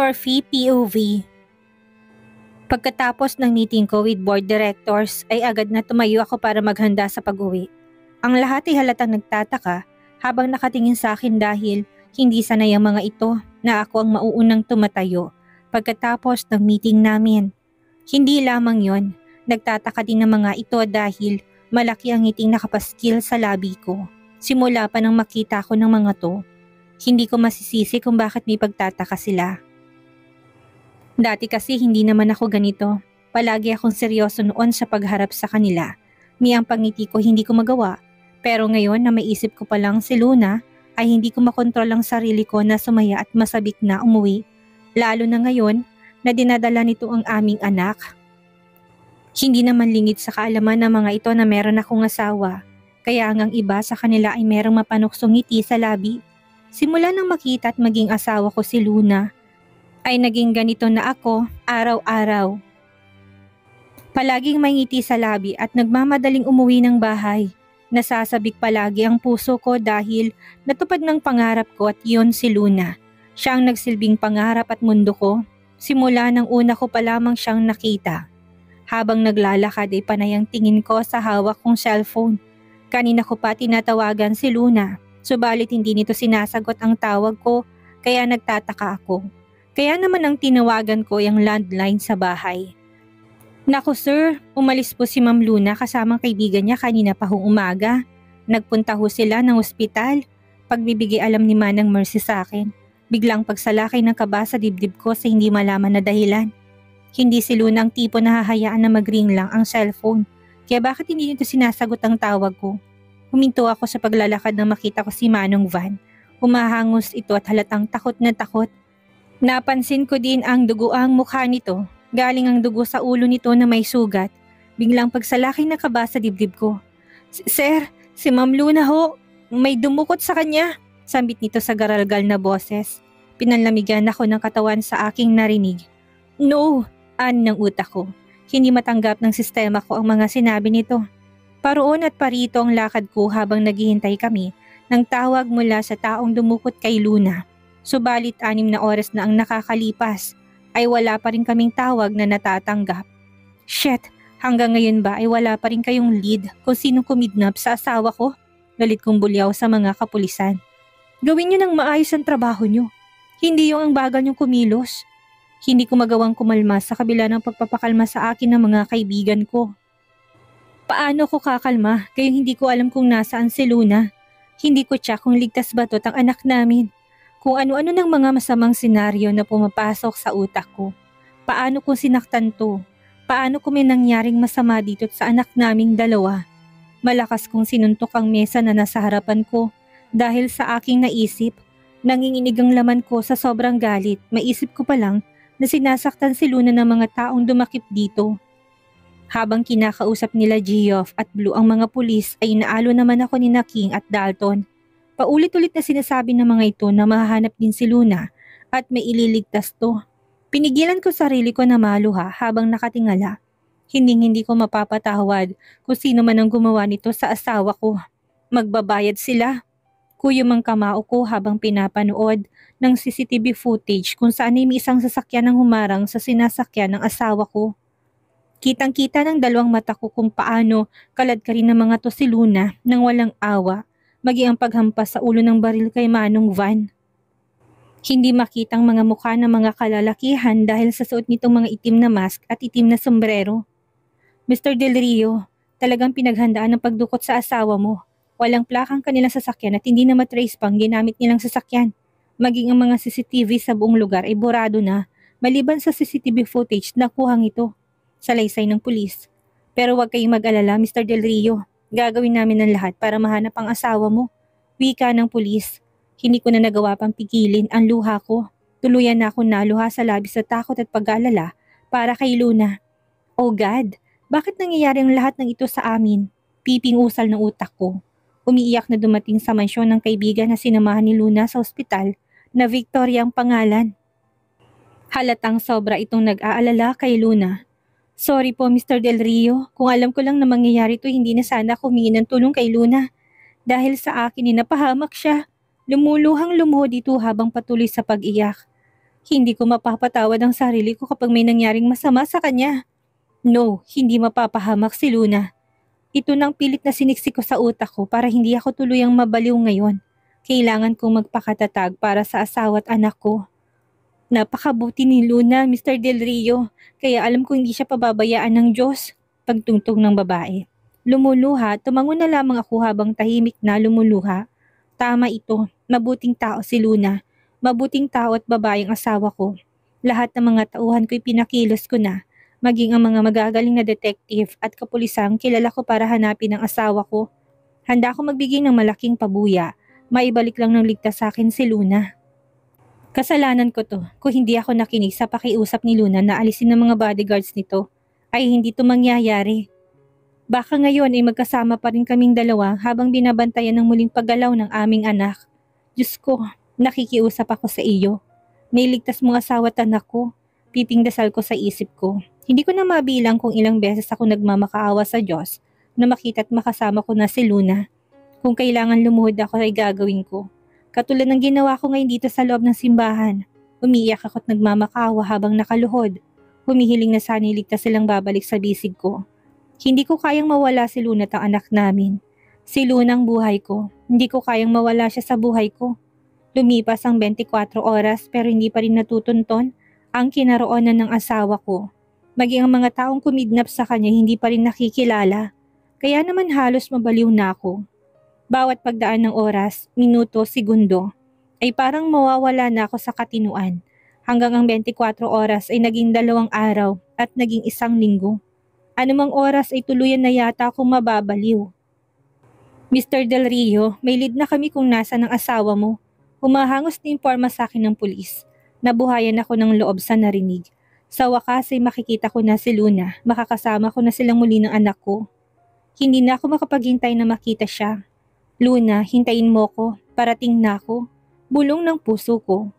Morphe POV. Pagkatapos ng meeting ko with board directors ay agad na tumayo ako para maghanda sa pag-uwi. Ang lahat ay halatang nagtataka habang nakatingin sa akin dahil hindi sanay ang mga ito na ako ang mauunang tumatayo pagkatapos ng meeting namin. Hindi lamang yon, nagtataka din ng mga ito dahil malaki ang ngiting nakapaskil sa labi ko. Simula pa nang makita ko ng mga to, hindi ko masisisi kung bakit may pagtataka sila. Dati kasi hindi naman ako ganito. Palagi akong seryoso noon sa pagharap sa kanila. Ang pangiti ko hindi ko magawa. Pero ngayon na maisip ko palang si Luna ay hindi ko makontrol ang sarili ko na sumaya at masabik na umuwi. Lalo na ngayon na dinadala nito ang aming anak. Hindi naman lingid sa kaalaman ng mga ito na meron akong asawa. Kaya hanggang iba sa kanila ay merong mapanuksong ngiti sa labi. Simula nang makita at maging asawa ko si Luna, ay naging ganito na ako araw-araw. Palaging may ngiti sa labi at nagmamadaling umuwi ng bahay. Nasasabik palagi ang puso ko dahil natupad ng pangarap ko at yun si Luna. Siya ang nagsilbing pangarap at mundo ko. Simula ng una ko pa lamang siyang nakita. Habang naglalakad ay panay ang tingin ko sa hawak kong cellphone. Kanina ko pa tinatawagan si Luna. Subalit hindi nito sinasagot ang tawag ko kaya nagtataka ako. Kaya naman ang tinawagan ko yung landline sa bahay. Naku sir, umalis po si Ma'am Luna kasamang kaibigan niya kanina pa hong umaga. Nagpunta ho sila ng ospital. Pagbibigay alam ni Manang Mercy sa akin. Biglang pagsalakay ng kaba sa dibdib ko sa hindi malaman na dahilan. Hindi si Luna ang tipo na hahayaan na mag-ring lang ang cellphone. Kaya bakit hindi nito sinasagot ang tawag ko? Huminto ako sa paglalakad nang makita ko si Manong Van. Humahangos ito at halatang takot na takot. Napansin ko din ang duguang mukha nito. Galing ang dugo sa ulo nito na may sugat. Biglang pagsalaki na kaba sa dibdib ko. Sir, si Ma'am Luna ho, may dumukot sa kanya. Sambit nito sa garalgal na boses. Pinanlamigan ako ng katawan sa aking narinig. No, ng utak ko. Hindi matanggap ng sistema ko ang mga sinabi nito. Paroon at parito ang lakad ko habang naghihintay kami ng tawag mula sa taong dumukot kay Luna. Subalit 6 na oras na ang nakakalipas ay wala pa rin kaming tawag na natatanggap. Shit, hanggang ngayon ba ay wala pa rin kayong lead kung sino kumidnap sa asawa ko? Galit kong bulyaw sa mga kapulisan. Gawin niyo ng maayos ang trabaho niyo. Hindi yung ang bagal niyong kumilos. Hindi ko magawang kumalma sa kabila ng pagpapakalma sa akin ng mga kaibigan ko. Paano ko kakalma kayong hindi ko alam kung nasaan si Luna? Hindi ko tiyak kung ligtas ba to ang anak namin. Kung ano-ano ng mga masamang senaryo na pumapasok sa utak ko. Paano kung sinaktan to? Paano kung may nangyaring masama dito sa anak naming dalawa? Malakas kong sinuntok ang mesa na nasa harapan ko dahil sa aking naisip. Nanginginig ang laman ko sa sobrang galit. Maisip ko pa lang na sinasaktan si Luna ng mga taong dumakip dito. Habang kinakausap nila Geoff at Blue ang mga pulis ay inaalo naman ako ni King at Dalton. Paulit-ulit na sinasabi ng mga ito na mahahanap din si Luna at may ililigtas to. Pinigilan ko sarili ko na maluha habang nakatingala. Hindi ko mapapatawad kung sino man ang gumawa nito sa asawa ko. Magbabayad sila. Kuyom ang kamao ko habang pinapanood ng CCTV footage kung saan ay may isang sasakyan ng humarang sa sinasakyan ng asawa ko. Kitang-kita ng dalawang mata ko kung paano kalad-karin ng mga to si Luna nang walang awa. Maging ang paghampas sa ulo ng baril kay Manong Van. Hindi makitang mga mukha ng mga kalalakihan dahil sa suot nitong mga itim na mask at itim na sombrero. Mr. Del Rio, talagang pinaghandaan ng pagdukot sa asawa mo. Walang plakang kanilang sasakyan at hindi na matrace pang ginamit nilang sasakyan. Maging ang mga CCTV sa buong lugar ay borado na, maliban sa CCTV footage na kuhang ito. Salaysay ng pulis. Pero huwag kayong mag-alala, Mr. Del Rio. Gagawin namin ang lahat para mahanap ang asawa mo. Wika ng pulis. Hindi ko na nagawa pang pigilin ang luha ko. Tuluyan na ako naluha sa labis sa takot at pag-alala para kay Luna. Oh God, bakit nangyayari ang lahat ng ito sa amin? Piping usal ng utak ko. Umiiyak na dumating sa mansyon ng kaibigan na sinamahan ni Luna sa ospital na Victoria ang pangalan. Halatang sobra itong nag-aalala kay Luna. Sorry po Mr. Del Rio, kung alam ko lang na mangyayari to hindi na sana ako humingi ng tulong kay Luna. Dahil sa akin napahamak siya, lumuluhang lumuhod ito habang patuloy sa pag-iyak. Hindi ko mapapatawad ang sarili ko kapag may nangyaring masama sa kanya. No, hindi mapapahamak si Luna. Ito nang pilit na siniksik ko sa utak ko para hindi ako tuluyang mabaliw ngayon. Kailangan kong magpakatatag para sa asawa at anak ko. Napakabuti ni Luna, Mr. Del Rio, kaya alam ko hindi siya pababayaan ng Diyos. Pagtungtong ng babae. Lumuluha, tumango na lamang ako habang tahimik na lumuluha. Tama ito, mabuting tao si Luna. Mabuting tao at babaeng asawa ko. Lahat ng mga tauhan ko'y pinakilos ko na. Maging ang mga magagaling na detective at kapulisang kilala ko para hanapin ang asawa ko. Handa ako magbigay ng malaking pabuya. Maibalik lang ng ligtas sa akin si Luna. Kasalanan ko to kung hindi ako nakinig sa pakiusap ni Luna na alisin ng mga bodyguards nito. Ay hindi to mangyayari. Baka ngayon ay magkasama pa rin kaming dalawa habang binabantayan ng muling paggalaw ng aming anak. Diyos ko, nakikiusap ako sa iyo. Nailigtas mong asawa at anak ko. Pipingdasal ko sa isip ko. Hindi ko na mabilang kung ilang beses ako nagmamakaawa sa Diyos na makita at makasama ko na si Luna. Kung kailangan lumuhod ako ay gagawin ko. Katulad ng ginawa ko ngayon dito sa loob ng simbahan. Umiiyak ako at nagmamakaawa habang nakaluhod. Humihiling na sana iligtas silang babalik sa bisig ko. Hindi ko kayang mawala si Luna at ang anak namin. Si Luna ang buhay ko. Hindi ko kayang mawala siya sa buhay ko. Lumipas ang 24 oras pero hindi pa rin natutunton ang kinaroonan ng asawa ko. Maging ang mga taong kumidnap sa kanya hindi pa rin nakikilala. Kaya naman halos mabaliw na ako. Bawat pagdaan ng oras, minuto, segundo, ay parang mawawala na ako sa katinuan. Hanggang ang 24 oras ay naging 2 araw at naging 1 linggo. Anumang oras ay tuluyan na yata akong mababaliw. Mr. Del Rio, may lead na kami kung nasa ng asawa mo. Humahangos na imporma sa akin ng pulis. Nabuhayan ako ng loob sa narinig. Sa wakas ay makikita ko na si Luna, makakasama ko na silang muli ng anak ko. Hindi na ako makapaghintay na makita siya. Luna, hintayin mo ko, parating na ako. Bulong ng puso ko.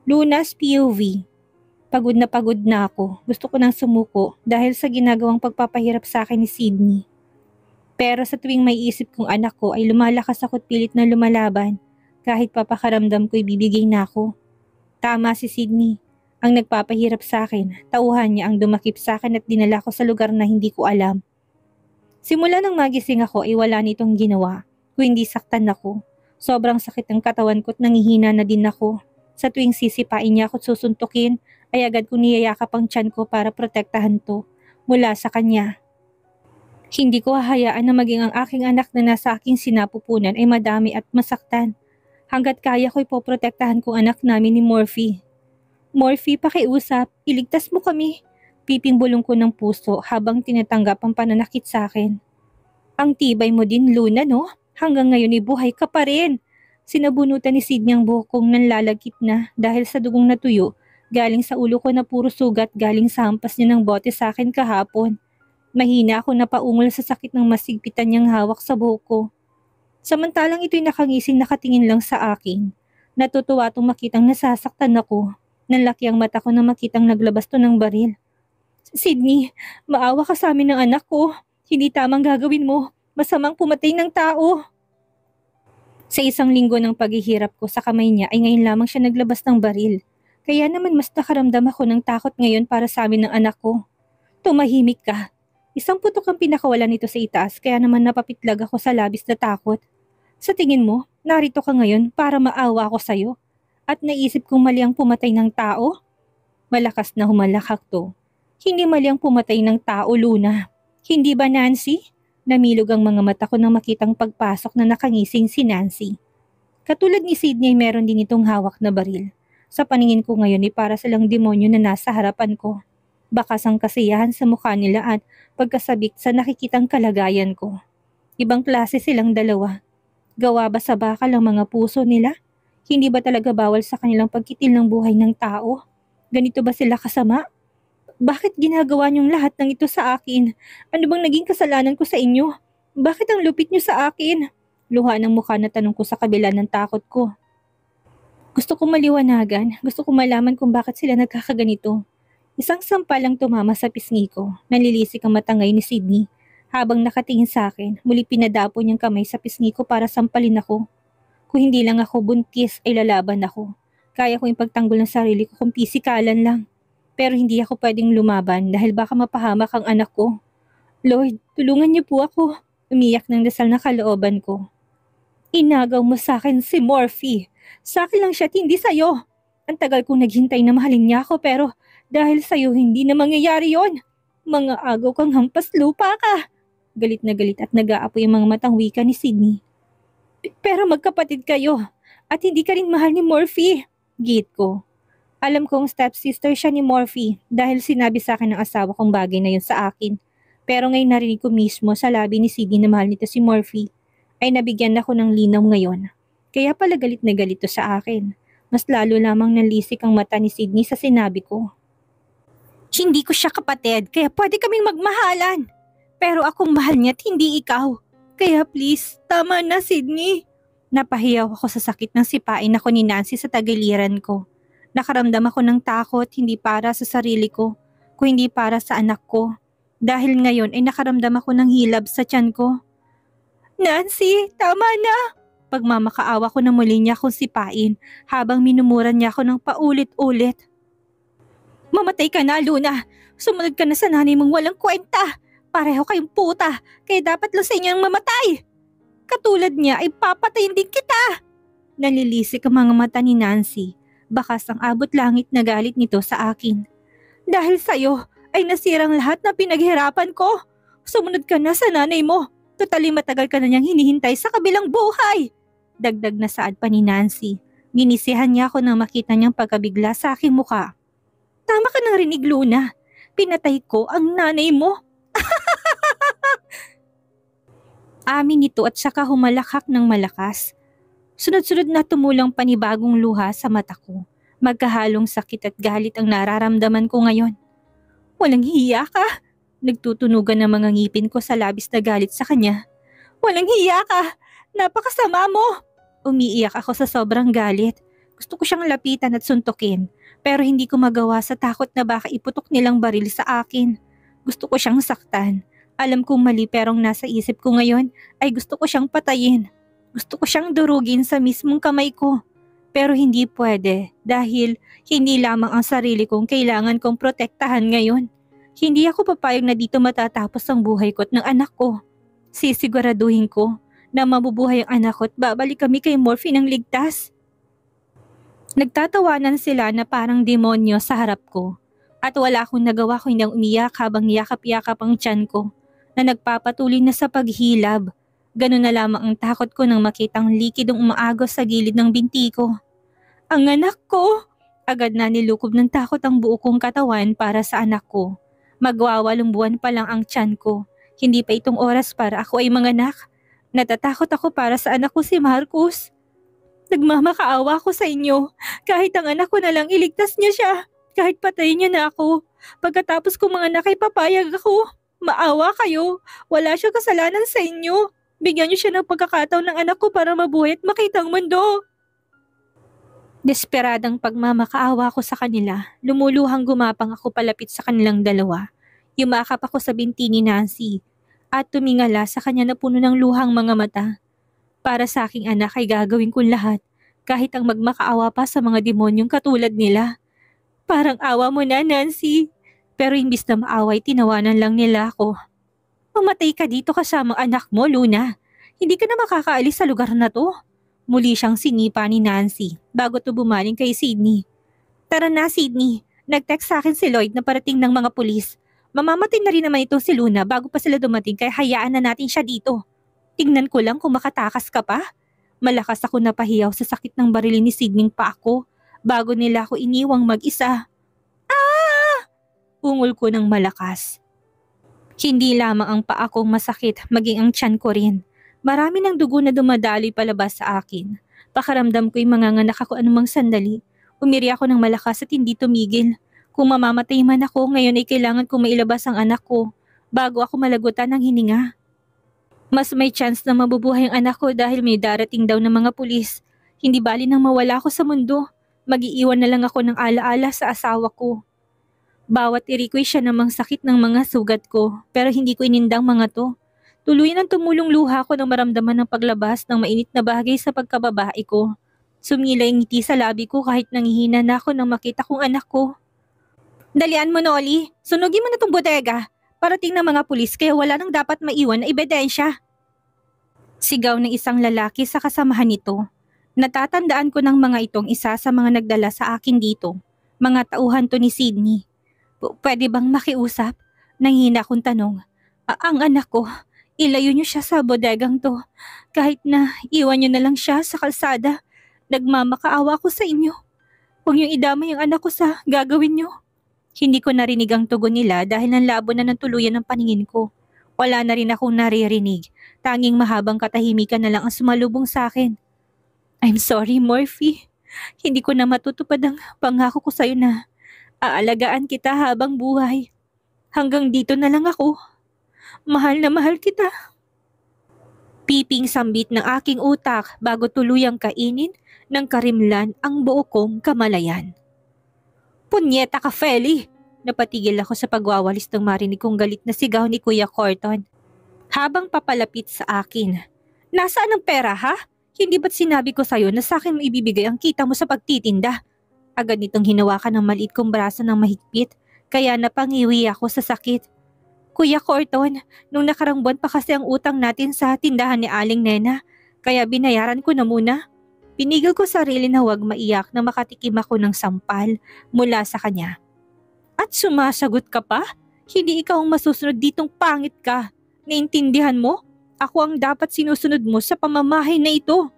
Luna's POV. Pagod na ako. Gusto ko nang sumuko dahil sa ginagawang pagpapahirap sa akin ni Sydney. Pero sa tuwing may isip kong anak ko ay lumalakas ako't pilit na lumalaban. Kahit papakaramdam ko'y bibigay na ako. Tama si Sydney. Ang nagpapahirap sa akin, tauhan niya ang dumakip sa akin at dinala ko sa lugar na hindi ko alam. Simula nang magising ako ay wala nitong ginawa. Kung hindi saktan ako. Sobrang sakit ng katawan ko't nangihina na din ako. Sa tuwing sisipain niya ako't susuntukin, ay agad kong niyayakap ang tiyan ko para protektahan to mula sa kanya. Hindi ko hahayaan na maging ang aking anak na nasa aking sinapupunan ay madami at masaktan. Hanggat kaya ko'y poprotektahan kong anak namin ni Morphy. Morphy, pakiusap, iligtas mo kami. Pipimbulong ko ng puso habang tinatanggap ang pananakit sa akin. Ang tibay mo din, Luna, no? Hanggang ngayon ay buhay ka pa rin. Sinabunutan ni Sydney ang buhok kong nanlalagkit na dahil sa dugong natuyo. Galing sa ulo ko na puro sugat galing sa hampas niya ng bote sa akin kahapon. Mahina ako napaungol sa sakit ng masigpitan niyang hawak sa buhok ko. Samantalang ito'y nakangising nakatingin lang sa akin. Natutuwa itong makitang nasasaktan ako. Nanlaki ang mata ko na makitang naglabas to ng baril. Sydney, maawa ka sa amin ng anak ko. Hindi tamang gagawin mo. Masamang pumatay ng tao. Sa 1 linggo ng paghihirap ko sa kamay niya ay ngayon lamang siya naglabas ng baril. Kaya naman mas nakaramdam ako ng takot ngayon para sa amin ng anak ko. Tumahimik ka. 1 putok ang pinakawalan nito sa itaas kaya naman napapitlag ako sa labis na takot. Sa tingin mo, narito ka ngayon para maawa ako sa'yo? At naisip kong mali ang pumatay ng tao? Malakas na humalakak to. Hindi mali ang pumatay ng tao, Luna. Hindi ba, Nancy? Namilog ang mga mata ko nang makitang pagpasok na nakangising si Nancy. Katulad ni Sydney, meron din itong hawak na baril. Sa paningin ko ngayon ay para silang demonyo na nasa harapan ko. Bakas ang kasiyahan sa mukha nila at pagkasabik sa nakikitang kalagayan ko. Ibang klase silang dalawa. Gawa ba sa bakal ang mga puso nila? Hindi ba talaga bawal sa kanilang pagkitil ng buhay ng tao? Ganito ba sila kasama? Bakit ginagawa niyong lahat ng ito sa akin? Ano bang naging kasalanan ko sa inyo? Bakit ang lupit niyo sa akin? Luha ng mukha na tanong ko sa kabila ng takot ko. Gusto kong maliwanagan, gusto kong malaman kung bakit sila nagkakaganito. 1 sampal lang tumama sa pisngi ko, nalilisik ang matangay ni Sydney. Habang nakatingin sa akin, muli pinadapo niyang kamay sa pisngi ko para sampalin ako. Kung hindi lang ako buntis ay lalaban ako. Kaya ko ipagtanggol ng sarili ko kung pisikalan lang. Pero hindi ako pwedeng lumaban dahil baka mapahamak ang anak ko. Lord, tulungan niyo po ako. Umiyak ng dasal na kalooban ko. Inagaw mo sa akin si Morphe. Sa akin lang siya at hindi sa'yo. Ang tagal kong naghintay na mahalin niya ako pero dahil sa'yo hindi na mangyayari yon. Mga agaw kang hampas lupa ka. Galit na galit at nag-aapoy ang mga matang wika ni Sydney. Pero magkapatid kayo at hindi ka rin mahal ni Morphe. Git ko. Alam kong stepsister siya ni Morphe dahil sinabi sa akin ng asawa kong bagay na yun sa akin. Pero ngayon narinig ko mismo sa labi ni Sydney na mahal nito si Morphe ay nabigyan ako ng linaw ngayon. Kaya pala galit na galit to sa akin. Mas lalo lamang nalisik ang mata ni Sydney sa sinabi ko. Hindi ko siya kapatid, kaya pwede kaming magmahalan. Pero akong mahal niya at hindi ikaw. Kaya please, tama na Sydney. Napahiyaw ako sa sakit ng sipain ako ni Nancy sa tagiliran ko. Nakaramdam ako ng takot hindi para sa sarili ko, kundi para sa anak ko. Dahil ngayon ay nakaramdam ako ng hilab sa tiyan ko. Nancy, tama na! Pagmamakaawa ko na muli niya akong sipain habang minumuran niya ako ng paulit-ulit. Mamatay ka na, Luna! Sumunod ka na sa nanay mong walang kwenta! Pareho kayong puta, kaya dapat lang sa inyo ang mamatay! Katulad niya ay papatayin din kita! Nalilisik ang mga mata ni Nancy. Bakas ang abot langit na galit nito sa akin. Dahil sa'yo ay nasirang lahat na pinaghirapan ko. Sumunod ka na sa nanay mo. Totally matagal ka na niyang hinihintay sa kabilang buhay. Dagdag na saad pa ni Nancy. Ginisihan niya ako nang makita niyang pagkabigla sa aking muka. Tama ka ng rinig, Luna. Pinatay ko ang nanay mo. Amin nito at saka humalakak ng malakas. Sunod-sunod na tumulang panibagong luha sa mata ko. Magkahalong sakit at galit ang nararamdaman ko ngayon. Walang hiya ka. Nagtutunugan ng mga ngipin ko sa labis na galit sa kanya. Walang hiya ka! Napakasama mo! Umiiyak ako sa sobrang galit. Gusto ko siyang lapitan at suntukin. Pero hindi ko magawa sa takot na baka iputok nilang baril sa akin. Gusto ko siyang saktan. Alam kong mali pero ang nasa isip ko ngayon ay gusto ko siyang patayin. Gusto ko siyang durugin sa mismong kamay ko. Pero hindi pwede dahil hindi lamang ang sarili kong kailangan kong protektahan ngayon. Hindi ako papayag na dito matatapos ang buhay ko at ng anak ko. Sisiguraduhin ko na mabubuhay ang anak ko at babalik kami kay Morphe ng ligtas. Nagtatawanan sila na parang demonyo sa harap ko. At wala akong nagawa kundi ang umiyak habang yakap-yakap ang tiyan ko na nagpapatuloy na sa paghilab. Ganun na lamang ang takot ko nang makitang likidong umaagos sa gilid ng binti ko. Ang anak ko! Agad na nilukob ng takot ang buo kong katawan para sa anak ko. Magwawalong buwan pa lang ang tiyan ko. Hindi pa itong oras para ako ay manganak. Natatakot ako para sa anak ko si Marcus. Nagmamakaawa ako sa inyo. Kahit ang anak ko na lang iligtas niya siya. Kahit patayin niya na ako. Pagkatapos kong mga anak ay papayag ako. Maawa kayo. Wala siya kasalanan sa inyo. Bigyan niyo siya ng pagkakataon ng anak ko para mabuhay at makita ang mundo. Desperadang pagmamakaawa ko sa kanila. Lumuluhang gumapang ako palapit sa kanilang dalawa. Yumakap ako sa binti ni Nancy. At tumingala sa kanya na puno ng luhang mga mata. Para sa aking anak ay gagawin kong lahat. Kahit ang magmakaawa pa sa mga demonyong katulad nila. Parang awa mo na, Nancy. Pero imbis na maaway, tinawanan lang nila ako. Mamatay ka dito kasama anak mo, Luna. Hindi ka na makakaalis sa lugar na to. Muli siyang sinipa ni Nancy bago to bumaling kay Sydney. Tara na, Sydney. Nag-text sa akin si Lloyd na parating ng mga pulis. Mamamatay na rin naman itong si Luna bago pa sila dumating kaya hayaan na natin siya dito. Tingnan ko lang kung makatakas ka pa. Malakas ako napahiyaw sa sakit ng barilin ni Sydney pa ako bago nila ako iniwang mag-isa. Ah! Ungol ko ng malakas. Hindi lamang ang paa kong masakit, maging ang tiyan ko rin. Marami ng dugo na dumadaloy palabas sa akin. Pakaramdam ko'y manganganak ako anumang sandali. Umiri ako ng malakas at hindi tumigil. Kung mamamatay man ako, ngayon ay kailangan kong mailabas ang anak ko bago ako malagutan ng hininga. Mas may chance na mabubuhay ang anak ko dahil may darating daw ng mga pulis. Hindi bali nang mawala ako sa mundo. Mag-iiwan na lang ako ng alaala sa asawa ko. Bawat iriko'y siya namang sakit ng mga sugat ko, pero hindi ko inindang mga to. Tuluyan ang tumulong luha ko nang maramdaman ng paglabas ng mainit na bagay sa pagkababae ko. Sumilay ang ngiti sa labi ko kahit nangihina na ako nang makita kong anak ko. Dalian mo, Noli. Sunugin mo na tong bodega. Parating ng mga pulis kaya wala nang dapat maiwan na ebidensya. Sigaw ng isang lalaki sa kasamahan nito. Natatandaan ko ng mga itong isa sa mga nagdala sa akin dito. Mga tauhan to ni Sydney. Pwede bang makiusap? Nanghina akong tanong. Ang anak ko, ilayo niyo siya sa bodegang to. Kahit na iwan niyo na lang siya sa kalsada. Nagmamakaawa ko sa inyo. Huwag niyong idamay ang anak ko sa gagawin niyo. Hindi ko narinig ang tugon nila dahil nanlabo na ng tuluyan ng paningin ko. Wala na rin akong naririnig. Tanging mahabang katahimikan na lang ang sumalubong sa akin. I'm sorry, Morphe. Hindi ko na matutupad ang pangako ko sa'yo na aalagaan kita habang buhay. Hanggang dito na lang ako. Mahal na mahal kita. Piping sambit ng aking utak bago tuluyang kainin ng karimlan ang buo kong kamalayan. Punyeta ka, Feli! Napatigil ako sa pagwawalis nang marinig kong galit na sigaw ni Kuya Corton. Habang papalapit sa akin. Nasaan ang pera, ha? Hindi ba't sinabi ko sa'yo na sa akin mo ibibigay ang kita mo sa pagtitinda? Agad nitong hinawakan ng maliit kong braso ng mahigpit, kaya napangiwi ako sa sakit. Kuya Corton, nung nakarang buwan pa kasi ang utang natin sa tindahan ni Aling Nena, kaya binayaran ko na muna. Pinigil ko sarili na huwag maiyak na makatikim ako ng sampal mula sa kanya. At sumasagot ka pa? Hindi ikaw ang masusunod ditong pangit ka. Naintindihan mo? Ako ang dapat sinusunod mo sa pamamahay na ito.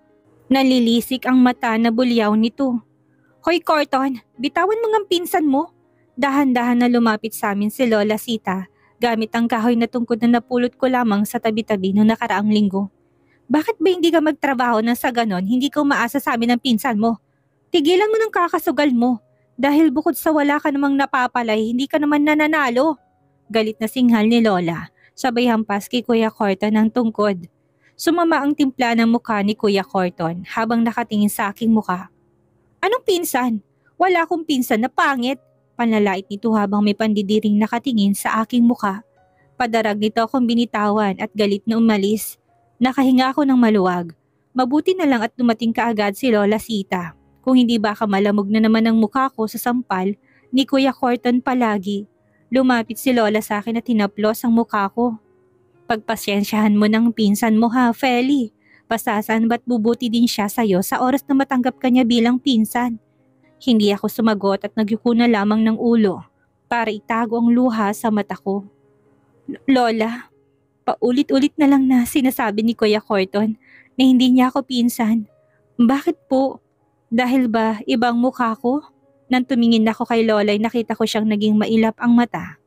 Nalilisik ang mata na bulyaw nito. Hoy Corton, bitawan mo ngang pinsan mo. Dahan-dahan na lumapit sa amin si Lola Sita gamit ang kahoy na tungkod na napulot ko lamang sa tabi-tabi noong nakaraang linggo. Bakit ba hindi ka magtrabaho nang sa ganon hindi ka umaasa sa amin ng pinsan mo? Tigilan mo ng kakasugal mo. Dahil bukod sa wala ka namang napapalay, hindi ka naman nananalo. Galit na singhal ni Lola. Sabay hampas kay Kuya Corton ng tungkod. Sumama ang timpla ng mukha ni Kuya Corton habang nakatingin sa aking mukha. Anong pinsan? Wala akong pinsan na pangit. Panlalait nito habang may pandidiring nakatingin sa aking mukha. Padarag nito akong binitawan at galit na umalis. Nakahinga ako ng maluwag. Mabuti na lang at dumating kaagad si Lola Sita. Kung hindi baka malamog na naman ang mukha ko sa sampal ni Kuya Corton palagi. Lumapit si Lola sa akin at hinaplos ang mukha ko. Pagpasyensyahan mo ng pinsan mo ha, Feli. Pasasan ba't bubuti din siya sa'yo sa oras na matanggap ka niya bilang pinsan. Hindi ako sumagot at nagyuko na lamang ng ulo para itago ang luha sa mata ko. Lola, paulit-ulit na lang na sinasabi ni Kuya Corton na hindi niya ako pinsan. Bakit po? Dahil ba ibang mukha ko? Nang tumingin ako kay Lola ay nakita ko siyang naging mailap ang mata.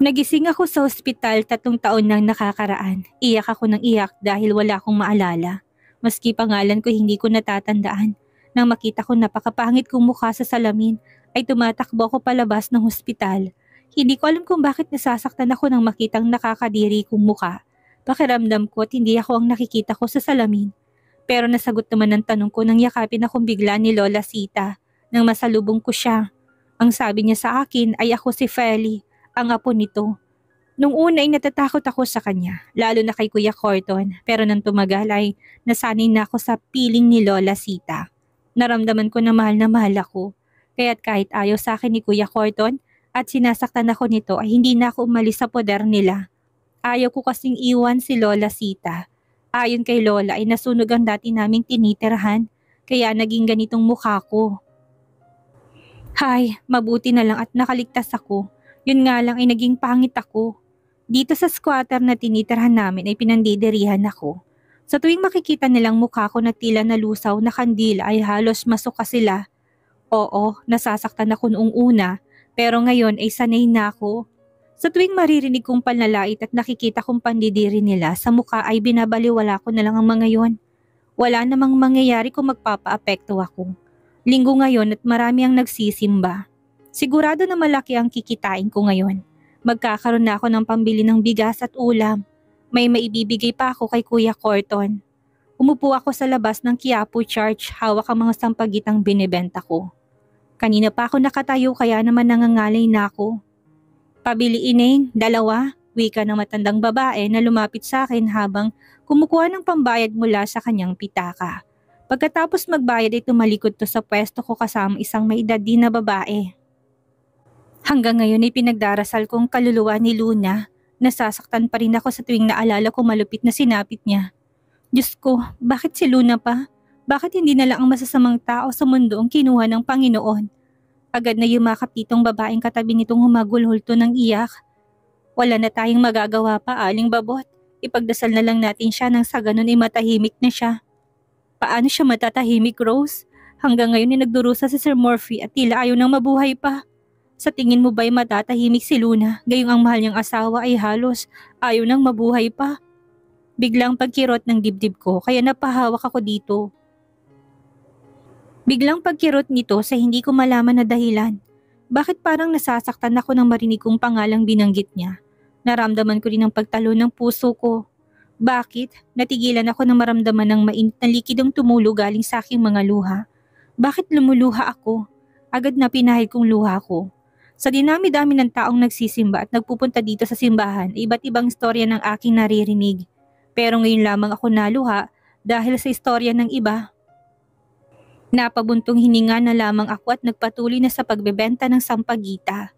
Nagising ako sa ospital 3 taon nang nakakaraan. Iyak ako ng iyak dahil wala akong maalala. Maski pangalan ko hindi ko natatandaan. Nang makita ko napakapangit kong mukha sa salamin, ay tumatakbo ako palabas ng ospital. Hindi ko alam kung bakit nasasaktan ako nang makitang nakakadiri kong mukha. Pakiramdam ko at hindi ako ang nakikita ko sa salamin. Pero nasagot naman ang tanong ko nang yakapin akong bigla ni Lola Sita nang masalubong ko siya. Ang sabi niya sa akin ay ako si Feli, ang apo nito. Nung una ay natatakot ako sa kanya, lalo na kay Kuya Corton, pero nang tumagal ay nasanay na ako sa piling ni Lola Sita. Naramdaman ko na mahal ako, kaya't kahit ayaw sa akin ni Kuya Corton at sinasaktan ako nito ay hindi na ako umalis sa poder nila. Ayaw ko kasing iwan si Lola Sita. Ayon kay Lola ay nasunog ang dati naming tinitirahan, kaya naging ganitong mukha ko. Hay, mabuti na lang at nakaligtas ako. Yun nga lang ay naging pangit ako. Dito sa squatter na tinitirhan namin ay pinandidirihan ako. Sa tuwing makikita nilang mukha ko na tila nalusaw na kandila ay halos masuka sila. Oo, nasasaktan ako noong una, pero ngayon ay sanay na ako. Sa tuwing maririnig kong panlalait at nakikita kong pandidiri nila sa mukha ay binabaliwala ko na lang ang mga yon. Wala namang mangyayari kung magpapaapekto ako. Linggo ngayon at marami ang nagsisimba. Sigurado na malaki ang kikitain ko ngayon. Magkakaroon na ako ng pambili ng bigas at ulam. May maibibigay pa ako kay Kuya Corton. Umupo ako sa labas ng Quiapo Church, hawak ang mga sampagitang binibenta ko. Kanina pa ako nakatayo kaya naman nangangalay na ako. Pabili ineng, 2, wika ng matandang babae na lumapit sa akin habang kumukuha ng pambayad mula sa kanyang pitaka. Pagkatapos magbayad ay tumalikod to sa pwesto ko kasama isang may edad din na babae. Hanggang ngayon ay pinagdarasal kong kaluluwa ni Luna. Nasasaktan pa rin ako sa tuwing naalala ko malupit na sinapit niya. Diyos ko, bakit si Luna pa? Bakit hindi na lang ang masasamang tao sa mundo ang kinuha ng Panginoon? Agad na yumakap itong babaeng katabi nitong humagulhulto ng iyak. Wala na tayong magagawa pa, Aling Babot. Ipagdasal na lang natin siya nang sa ganun ay matahimik na siya. Paano siya matatahimik, Rose? Hanggang ngayon ay nagdurusa si Sir Murphy at tila ayaw nang mabuhay pa. Sa tingin mo ba'y matatahimik si Luna gayong ang mahal niyang asawa ay halos ayaw nang mabuhay pa? Biglang pagkirot ng dibdib ko kaya napahawak ako dito. Biglang pagkirot nito sa hindi ko malaman na dahilan. Bakit parang nasasaktan ako nang marinig kong pangalang binanggit niya? Naramdaman ko rin ang pagtalo ng puso ko. Bakit? Natigilan ako nang maramdaman ng mainit na likidong tumulo galing sa aking mga luha. Bakit lumuluha ako? Agad na pinahid kong luha ko. Sa dinami-dami ng taong nagsisimba at nagpupunta dito sa simbahan, iba't ibang istorya ng aking naririnig. Pero ngayon lamang ako naluha dahil sa istorya ng iba. Napabuntong hininga na lamang ako at nagpatuloy na sa pagbebenta ng sampagita.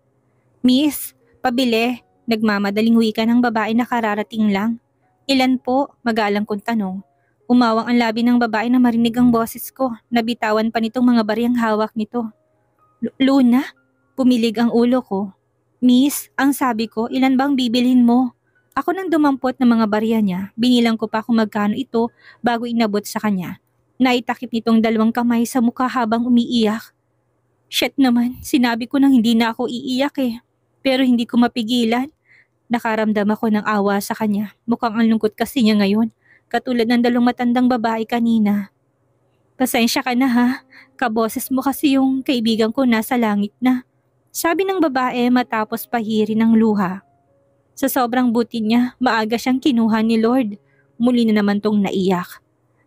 Miss, pabili, nagmamadaling wika ng babae na kararating lang. Ilan po? Magalang kong tanong. Umawang ang labi ng babae na marinig ang boses ko. Nabitawan pa nitong mga bariyang hawak nito. Luna? Pumilig ang ulo ko. Miss, ang sabi ko, ilan bang bibilhin mo? Ako nang dumampot ng mga barya niya. Binilang ko pa kung magkano ito bago inabot sa kanya. Naitakip nitong 2 kamay sa mukha habang umiiyak. Shit naman, sinabi ko nang hindi na ako iiyak eh. Pero hindi ko mapigilan. Nakaramdam ako ng awa sa kanya. Mukhang ang lungkot kasi niya ngayon. Katulad ng 2 matandang babae kanina. Pasensya ka na ha. Kaboses mo kasi yung kaibigan ko nasa langit na. Sabi ng babae matapos pahirin ng luha. Sa sobrang buti niya, maaga siyang kinuha ni Lord. Muli na naman tong naiyak.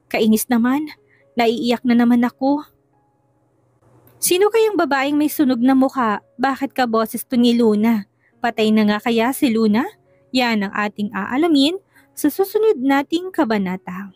Kainis naman, naiiyak na naman ako. Sino kayang babaeng may sunog na mukha? Bakit ka boses to ni Luna? Patay na nga kaya si Luna? Yan ang ating aalamin sa susunod nating kabanata.